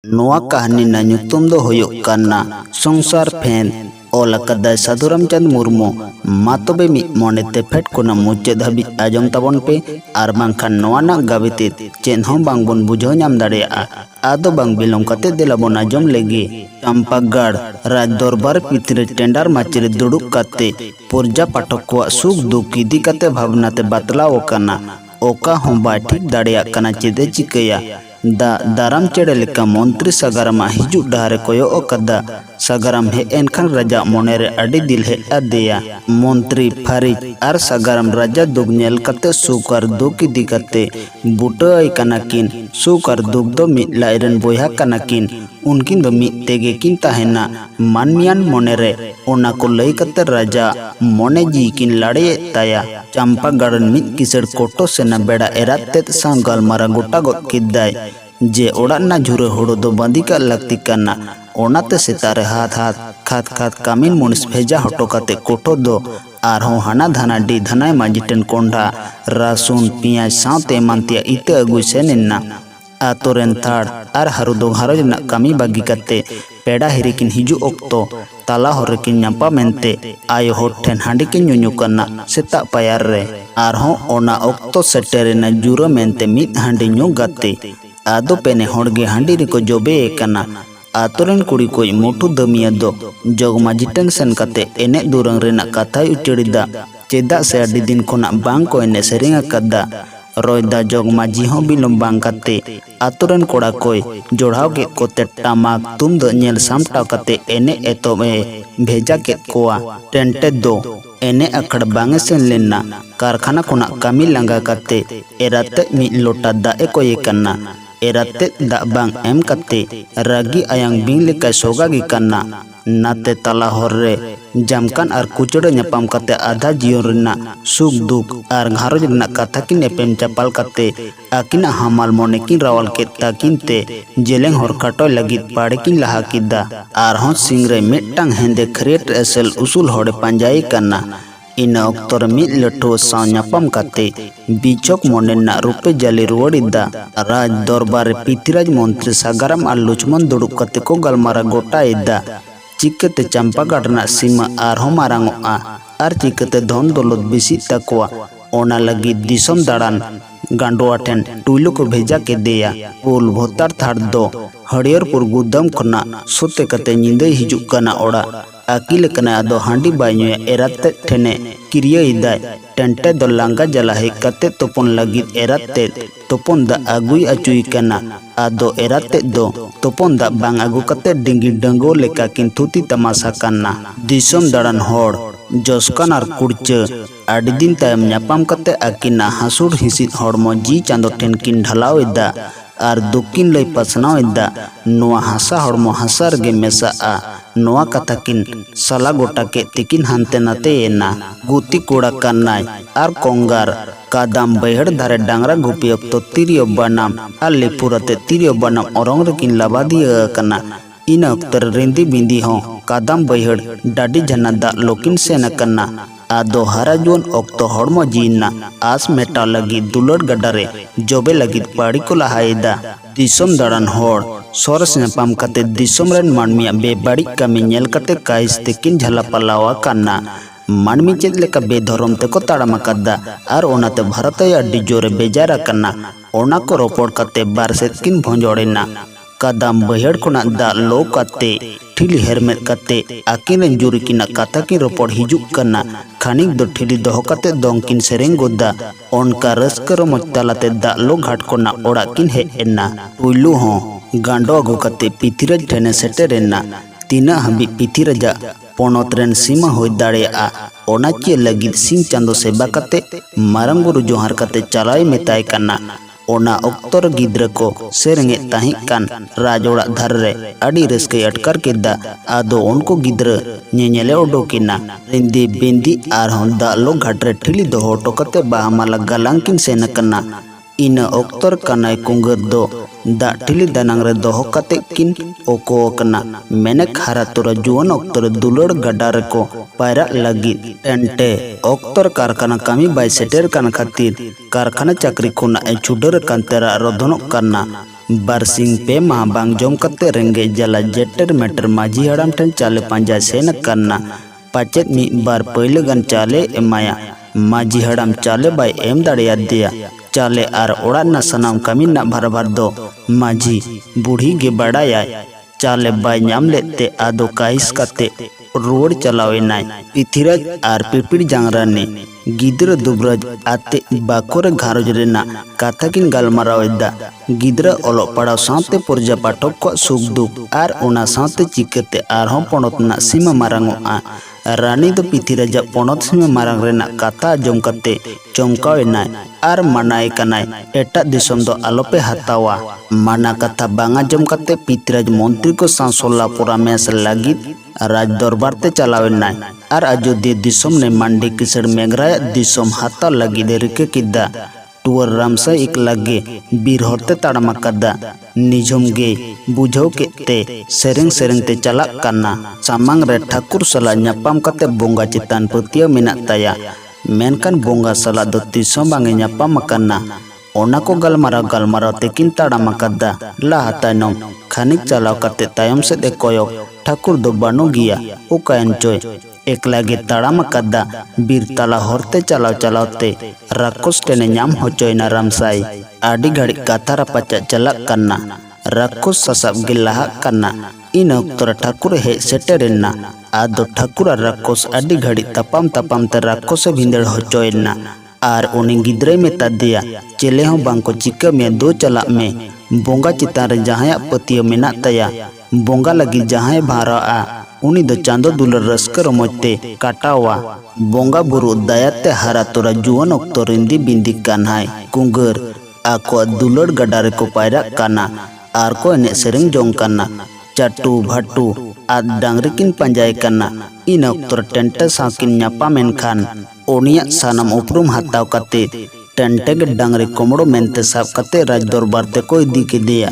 नोआ कहानी ना ᱧᱩᱛᱩᱢ ᱫᱚ ᱦᱩᱭᱩᱜ ᱠᱟᱱᱟ संसार फेंद ᱚᱞ ᱟᱠᱟᱫᱟᱭ साधुरामचंद मुर्मू। मा तबे मिद मोनेते फेट कोना मुचाद हाबिज आजम ताबोन पे आर बांखान नोआ ना गाबिते चेन हों बांग बोन बुझाव नाम दाड़ेयाआ। आदो बांग बिलोम कते देला बोन आजम लेगे। चंपागढ़ राज दरबार पितरे टेंडार माचिरे दुड़ुब काते पुरजा पाठक को सुख दुख इदी काते भावनाते बातलाव काना। ओका हों बाय ठीक दाड़ेया काना चेदे चिकया। दाराम चेड़े लेका मंत्री सागारामा हिजू डहारे कोयो ओकदा। सागाराम हे एनखान राजा मोनेरे अडी दिल हे आदेया। मंत्री फारिज आर सागाराम राजा दुग नेल कते सुख आर दुख इदी कते बुटाई कानाकिन। सुख आर दुख दो मिद लाइरन बोया कानाकिन। उनकिन दो मिद तेगे किन ताहेना मानमियान मोनेरे ओना को लई कते राजा मोने जी किन लाड़े ताया। चंपागढ़ मिद किसड़ कोटो सेना बेड़ा एराते सां गालमारा गोटा गोद किदाय जे ओड़ा ना झुरे होड़ो दो बांधी का लगती काना। ओनाते सेतारे हाथ हाथ खात खात कामिन मुनिस भेजा हटो काते कोटो दो आरहों हाना धाना डी धनाय माजिटेन कोंडा रासुन पियाज सावते मानतिया इते अगुई सेनेना। आतोरेन थाड़ आर हारुदो हारोज ना कामी बागी काते पेड़ा हिरिकिन हिजू ओक्तो ताला होरेकिन ᱧᱟᱯᱟ मेनते आयो होठ ठेन हांडी किन ᱧᱩᱧᱩ काना सेता पायार रे। आरहों ओना ओक्तो सेटेरेना जुरो मेनते मिद हांडी ᱧᱩ गाते। आदो पेने होड़गे हांडी रिको जोबे काना। आतोरेन कुड़ी कोई मोटू दमिया दो जोगमाजी टेन सेन काते एने दुरंग रेना काथाय उचड़ीदा चेदा से अडी दिन खोना बांग को एने सेरेंग अकादा। रोयदा जोगमाजी हों बिलोम बांग काते आतोरेन कोड़ा कोई जोड़ाव के कोते टामाक तुम दो नेल सामटाव काते एने एतोबे भेजा के कोआ। टेंटे दो एने अखड़ बांगे सेन लेना कारखाना खोना कामी लंगा काते एराते मिद लोटा दाए को ये कन्ना। एराते दा बांग एम काते रागी आयांग बिंग लेका सोगागी काना। नाते ताला होर्रे जामकान आर कुचड़े ᱧᱟᱯᱟᱢ काते आधा जीवन रेना सुख दुख आर घारोज रेना कथा किन एपेम चापाल काते आकिना हमाल मोने किन रावल के ताकिनते जेलेंग होर काटो लगित पाड़े किन लहा किदा। आर हों सिंगरे मिट्टांग हेंदे खरेट एसल उसूल होड़े पांजाई काना। इन अक्तर मिद लठो साव ᱧᱟᱯᱟᱢ काते बिचोक मोने ना रुपे जाली रुवड़ीदा। राज दरबार पितिराज मंत्री सागाराम आर लुचमन दुड़ुब काते को गलमारा गोटाईदा। चिकते चंपागढ़ ना सीमा आरहों मारांगोआ आर चिकते धन दौलत बिसी तकवा। ओना लगी दिसम दाड़ान गांडोआ ठेन टुइलो को भेजा के देया। पुल भोतार थाड़ दो हरियरपुर गुदाम खना सोते कते निंदे हिजुक काना ओड़ा। आकिले कना आदो हांडी बाइयोया एराते ठेने किरिया इदाय। टेंटे दो लांगा जला हे कते तोपन लगित एराते तोपन दा आगुई अचुई काना। आदो एराते दो तोपन दा बांग आगु कते डिंगी डंगो लेका किन थुती तमाशा काना। दिसम दाड़ान होड़ जसकान आर कुड़चा आड़ी दिन तायम ᱧᱟᱯᱟᱢ कते आकिना हासुड़ हिसिद हड़मो जी चांदो ठेन किन ढलाव इदा आर दुकिन लई पसनाव इदा। नोआ हासा हड़मो हासा रगे मेसाआ नोआ कथा किन सला गोटा के तिकिन हानते नाते एना। गुती कोड़ा कानाय आर कोंगार कादाम बैहड़ धारे डांगरा गुपी अक्तो तिरियो बनाम आर लेपुराते तिरियो बनाम औरंग रेकिन लाबादिया काना। इन अक्तर रिंदी बिंदी हों कादाम बैहड़ डाडी झना दा लोकिन सेना काना। आदो हारा जुन ओक्तो हड़मो जीना आस मेटा लगी दुलड़ गडारे जोबे लगी पाड़ी को लहायदा। दिसम दाड़ान होड़ सोरस ᱧᱟᱯᱟᱢ काते दिसम रेन मानमिया बेबाड़ी कामी नेल काते काइस तेकिन झला पलावा काना। मानमी चेद लेका बेधरम तेको ताड़ाम अकादा आर ओनाते भारतय अड्डी जोरे बेजारा काना। ओना को रोपड़ काते बार सेत किन भोंजोड़ेना। कादाम बैहड़ कोना दा लो काते ठिली हेरमेट काते आकिन रेन जुरी किना कथा किन रोपड़ हिजुक काना। खानिक दो ठिली दोहो काते दोंग किन सेरेंग गोदा। ओनका रस्कर मोच तालाते दा लो घाट कोना ओड़ा किन हे एना। टुइलू हों गांडो अगु काते पितिराज ठेने सेटेरेना। तीना हाबी पितिराजा पोनोत रेन सीमा होय दाड़ेयाआ ओना चे लगिद सिंह चांदो सेबा काते मारंग गुरु जोहार काते चलाय मेताय काना। ओना अक्तर गिद्रा को सेरेंगे ताही कान राज ओड़ा धर रे अड़ी रस्के अटकर केदा। आदो उनको गिद्रा ñeñele ओडोकिना। रिंदी बिंदी आरहों दा लो घाट रे ठिली दो होटो कते बाहमाला गलांकिन सेना कना। इन अक्तर कानाय कुंगर दो दा ठिली दानांग रे दोहो कते किन ओको कना। मेने खारा तोरा जुवन अक्तर दुलड़ गडार को पायरा लगी। टेंटे अक्तर कारखाना कामी बाय सेटेर कान खातिर कारखाना चाकरी खुना ए छुडर कांतेरा रोधनो करना। बारसिंग पे माह बांग जम कते रेंगे जला जेटर मेटर माझी हड़ाम ठन चाले पांजा सेन करना पाचेत मी बार पहले गन चाले एमाया माझी हड़ाम चाले बाय एम दाड़िया दिया चाले आर ओड़ा ना सनाम कमी ना भर भर दो माझी बूढ़ी गे बड़ाया चाले बाय नाम लेते आदो काइस कते रोड चलावे नाय पिथिराज आर पिपिड़ जांगरा ने गिद्र दुबराज आते बाकोरे घारोज रेना काथा किन गालमारावेदा गिद्र ओलो पड़ाव साते पुरजा पाठक को सुख दुख आर ओना साते चिकते आरहों पोनोत ना सीमा मारांगोआ रानी दो पिथिराज पोनोत सीमा मारांग रेना काथा जम कते चमकावे नाय आर मनाए कनाय एटा दिसम दो आलोपे हतावा माना कथा बांगा जम कते पिथिराज मंत्री को सांसोला परामर्श लागित राज दरबार ते चलावे नाय आर अयोध्या दिसम ने मांडी किसड़ मेघराय दिसम हाथा लगी रिके किदा टुअर रामसा एक लगे बीर होते ताड़मा कदा निजम गे बुझाव केते सेरेंग सेरेंग ते चला करना सामांग रे ठाकुर सला न्यापाम कते बोंगा चितान पतिया मिना ताया मेनकान बोंगा सला दो तिसम बांगे न्यापाम करना ओना को गलमाराव तेकिन ताड़मा कदा लाहा तायनम खानिक चलाव कते तायम से दे कोयो ठाकुर दो बानो गिया उकायन चोय एकला गे ताड़ाम कदा बीर तला होरते चलाव चलावते राक्षस टेने नाम होचोयना रामसाई आडी घड़ी काथा रापाचा चलक करना राक्षस ससाब गे लाहा करना इन अक्तर ठाकुर हे सेटेरेना आदो ठाकुर राक्षस आडी घड़ी तपाम तपाम ते राक्षस भिंदड़ होचोयना आर उनी गिद्रे में तदिया चेले हो बांको चिका में दो चला में बोंगा चितान रे जहाया पतिया मेना तया बोंगा लगी जहाय भारा आ उनी दो चांदो दुलर रस्कर मोते काटावा बोंगा बुरु दयाते हारा तोरा जुवन अक्तो रिंदी बिंदी कान्हाय कुंगर आको दुलर गडारे को पायरा काना आर को एने सेरेंग जोंग काना चाटू भाटू आद डांगरी किन पंजाय काना इन अक्तो टेंटे साकिन न्यापा मेनखान ओनिया सानम उपरुम हाताव कते टेंटे के डांगरी कोमड़ो मेनते साब कते राज दरबार ते को इदी के दिया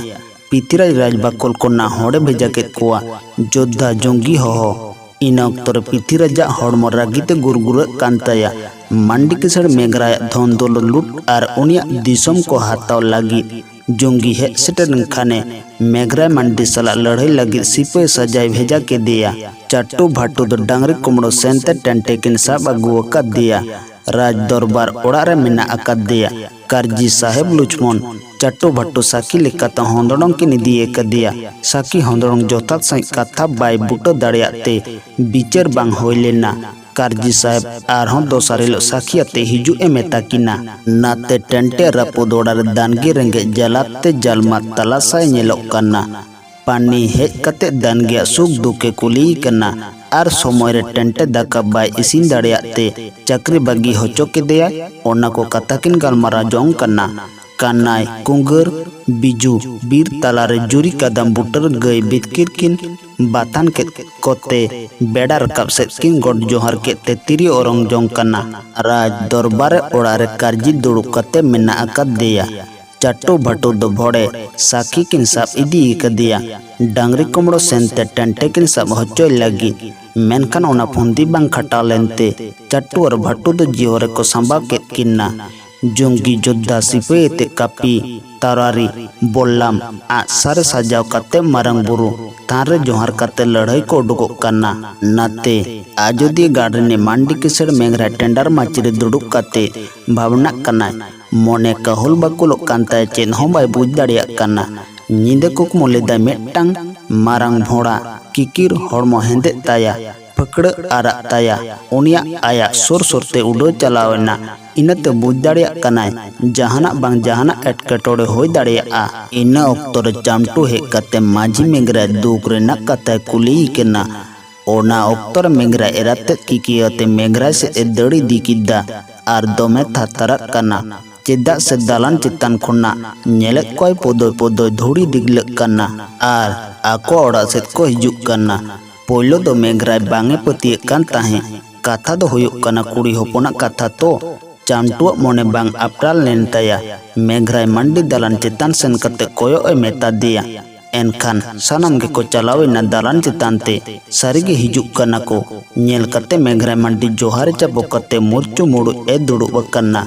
पिथिराज राज बाकोल को ना होड़े भेजा के कुआ जोधा जोंगी हो इन अक्तर पिथिराज हड़मो रागीते गुरगुर कांताया मंडी किसड़ मेघराय धन दोल लुट आर उनिया दिसम को हाताव लागी जोंगी है सेटन खाने मेघराय मंडी सला लड़ाई लगी सिपे सजाय भेजा के दिया चाटू भाटू दो डांगरी कुमड़ो सेंते टेंटे किन साब अगुआ का दिया राज दरबार ओड़ा रे मिना अका दिया करजी साहेब लुचमन चाटू भाटू साकी लेकाता होंदड़ों की निदिए का दिया साकी होंदड़ों जोतात सही कथा बाय बुटो दाड़ियाते बिचर बांग होइलेना करजी साहेब आरहों दोसारेलो साकी अते हिजु ए मेताकिना नाते टेंटे रपोदोड़ा रे दानगी रेंगे जलाते जलमा तलासाय नेलोक कना पानी हेज कते दानगिया सुख दुखे कुली कना आर समय रे टेंटे दाका बाय इसिन दाड़ियाते चक्री बागी होचो के दिया ओना को कताकिन गलमारा जोंग कना कानाय कुंगर बिजू बीर तलारे जुरी कदम बुटर गई बितकिर किन बातान के कोते बेड़ा रकब से किन गोड जोहर के ते तिरी औरंग जोंग कना राज दरबार ओड़ा रे करजी दुड़ु कते मेना अकद दिया चाटू भाटू दो भोड़े साकी किन साब इदी कदिया डांगरी कोमड़ो सेंते टेंटे किन साब होचोय लगी मेनखान ओना फुंदी बांग खटा लेनते चाटू और भाटू दो जियोरे को संभाव के किन्ना जोंगी जोद्धा सिपे ते कापी तारारी बोल्लाम आ सारे सजाव कते मारंग बुरु तारे जोहर कते लड़ाई को उडुको कना नाते आजोदी गार्डन ने मांडी किसड़ मेघरा टेंडर माचिरे दुडुक कते भावना कना मोने कहल बाकुलो कांता चेन हो बाय बुझ दाड़िया कना नींदे कुक मोलेदा मेटटांग मारंग भोड़ा किकिर हड़मो हेंदे ताया पकड़ आरा ताया उनिया आया सुर सुरते उडो चलावेना इनते बुझ दाड़िया कनाय जहाना बांग जहाना एटकेटोड़े होय दाड़िया इना अक्तर चामटू हे कते माझी मेघरा दुख रेना कते कुली केना ओना अक्तर मेघरा एराते किकियते मेघरा से दड़ी दिकिदा आर दोमे थातरा कना चेदा से दालान चितान खुना नेले कोई पोदोय पोदोय धुड़ी दिगलक कना आर आको ओड़ा से को हिजुक कना पोलो दो मेघराय बांगे पतिये कान ताहे कथा दो हुयुक कना कुड़ी होपना कथा तो चामटुआ मोने बांग अपराल लेन ताया मेघराय मंडी दालान चितान सेन कते कोयो ए मेता दिया एनखान सनम के को चलावे ना दालान चितान ते सारिगे हिजुक कना को नेल कते मेघराय मंडी जोहारे चाबो कते मुरचु मुड़ु ए दुड़ु कना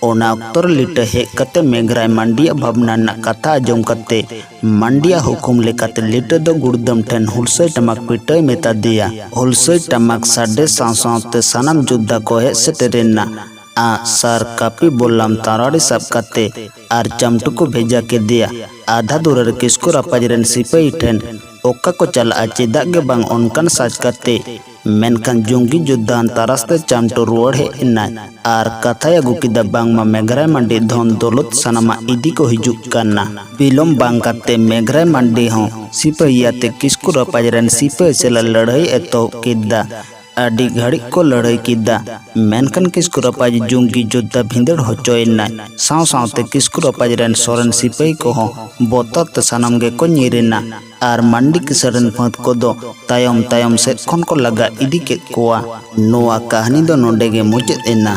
ओना अक्तर लिटा हे कते मेघराय मंडिया भावना ना कथा आजम कते मंडिया हुकुम लेकाते लिटा दो गुड़दम ठेन हुलसई टमाक पिटाई मेता दिया। हुलसई टमाक साडे सावते सानाम जुद्धा को हे सेटेरेना आ सार कापी बोलाम ताराड़ी सब कते आर चमटू को भेजा के दिया। आधा दूर किसको रापाजरन सिपाही ठेन ओका को चला चेदा के बांग उनकन साज कते मेनकान जुंगी जुद्धान तारास्ते चमटू रुआड़ हे इना आर कथा अगू किदा बांग मा मेघराय मंडी धन दौलत सनामा इदी को हिजुक करना। बिलोम बांग कते मेघराय मंडी हों सिपाहीयाते किसको रापाजरन सिपाही से लड़ाई एतो किदा आदि घड़ी को लड़ाई किदा मेनकान किसको रपाज जुंगी जुद्धा भिंदड़ होचोयना साव सावते किसको रपाज रेन सोरेन सिपाही को हो बोतत सनम गे को नीरेना आर मंडी किसरन फत को दो तायम तायम से खन को लगा इदी के कोआ नोआ कहानी दो नोंडे गे मुचेद एना।